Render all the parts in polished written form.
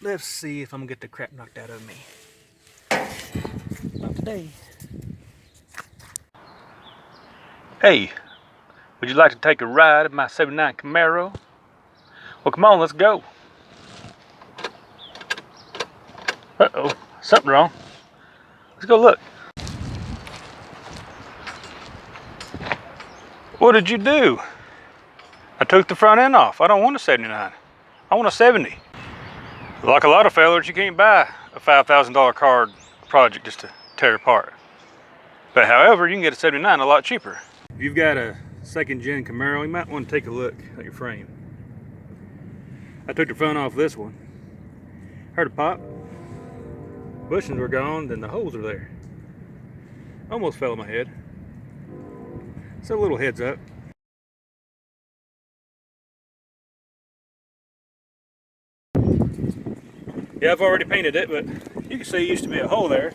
Let's see if I'm gonna get the crap knocked out of me. Not today. Hey, would you like to take a ride in my '79 Camaro? Well, come on, let's go. Uh-oh, something wrong. Let's go look. What did you do? I took the front end off. I don't want a '79. I want a '70. Like a lot of fellas, you can't buy a $5,000 card project just to tear apart. But however, you can get a '79 a lot cheaper. If you've got a second gen Camaro, you might want to take a look at your frame. I took the front off this one. Heard a pop. Bushings were gone, then the holes are there. Almost fell on my head. So a little heads up. Yeah, I've already painted it, but you can see it used to be a hole there.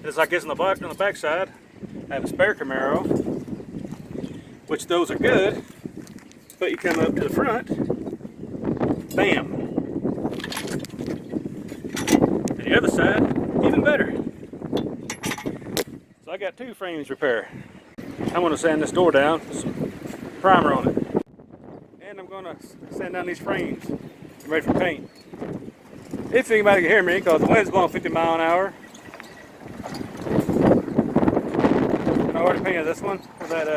Just like this on the back side. I have a spare Camaro, which those are good, but you come up to the front, bam. To the other side, even better. So I got two frames repair. I'm going to sand this door down, some primer on it, and I'm going to sand down these frames. I'm ready for paint. If anybody can hear me, because the wind's blowing 50 miles an hour. And I already painted this one with that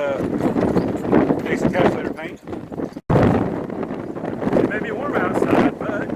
basic calculator paint. It may be warm outside, but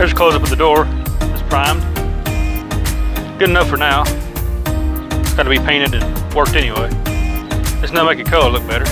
There's a close up of the door. It's primed. Good enough for now. It's got to be painted and worked anyway. It's not making color look better.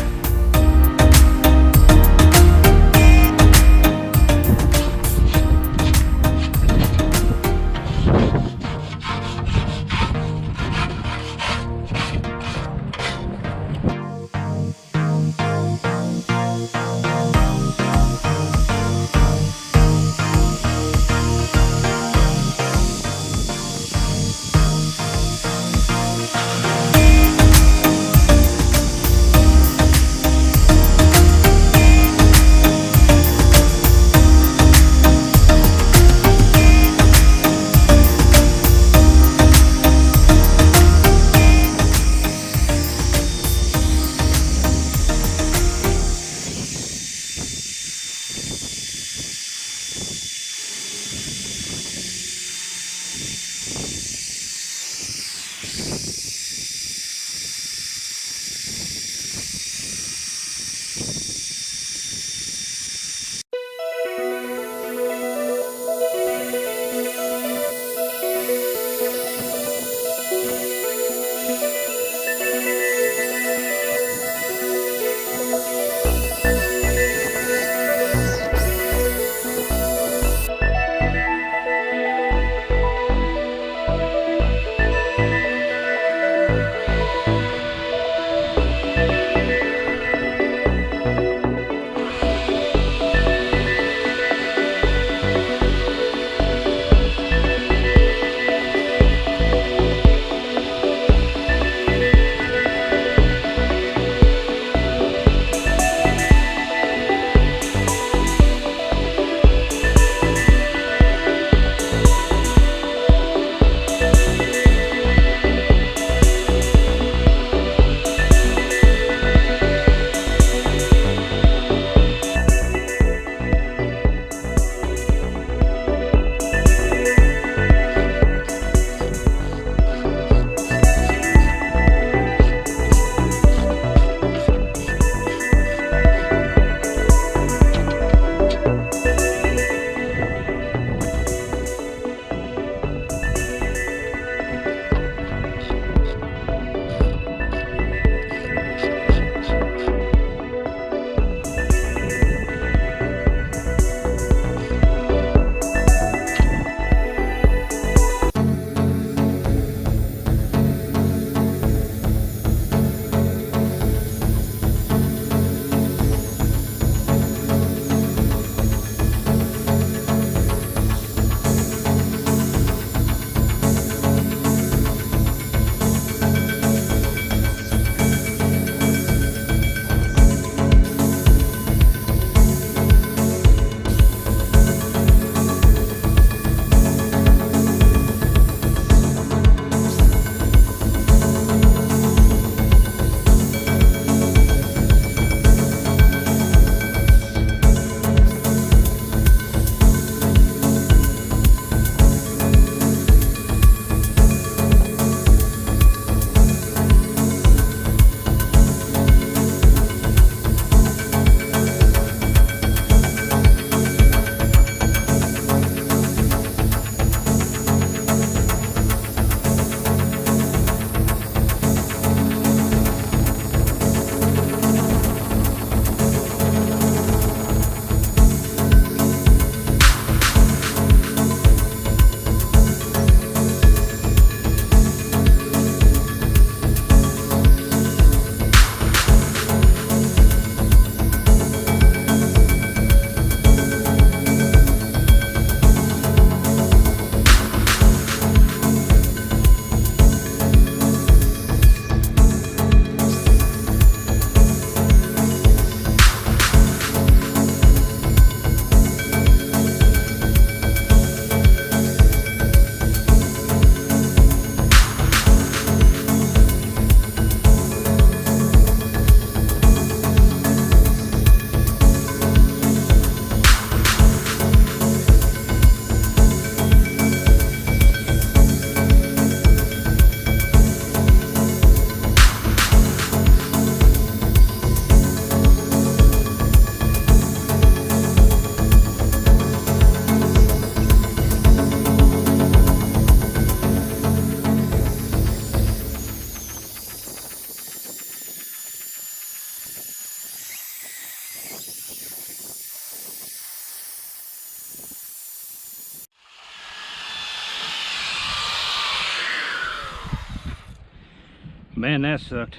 Man, that sucked.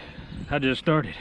I just started.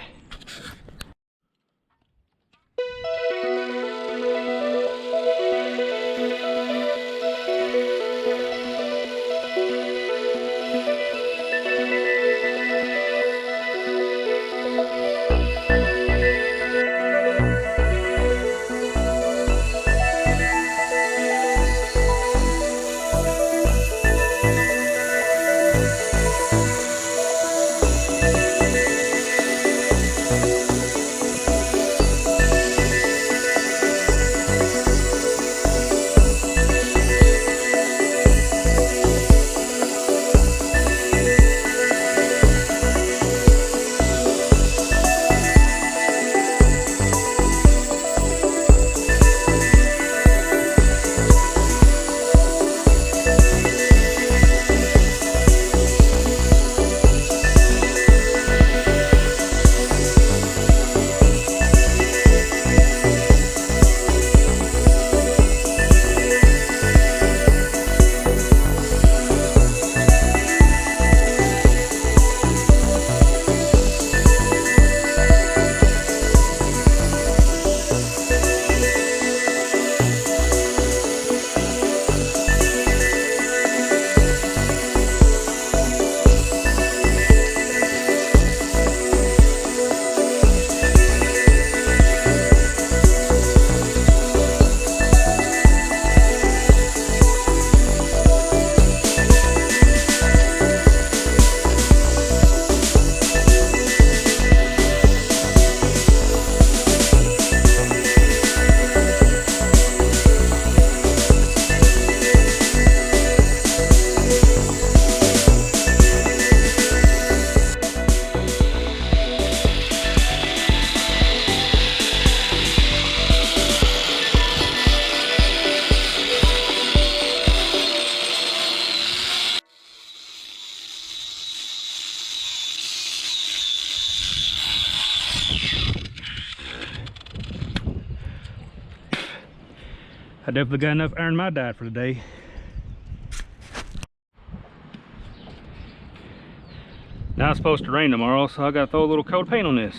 I definitely got enough earned my diet for the day. Now it's supposed to rain tomorrow, so I gotta throw a little coat of paint on this.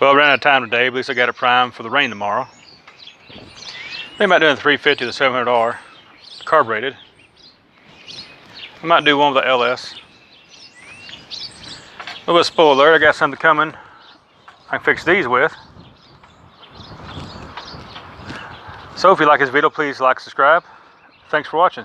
Well, I ran out of time today, but at least I got it primed for the rain tomorrow. Think about doing the 350 to 700R carbureted. I might do one with the LS. A little bit of spoiler alert, I got something coming I can fix these with. So if you like this video, please like, subscribe. Thanks for watching.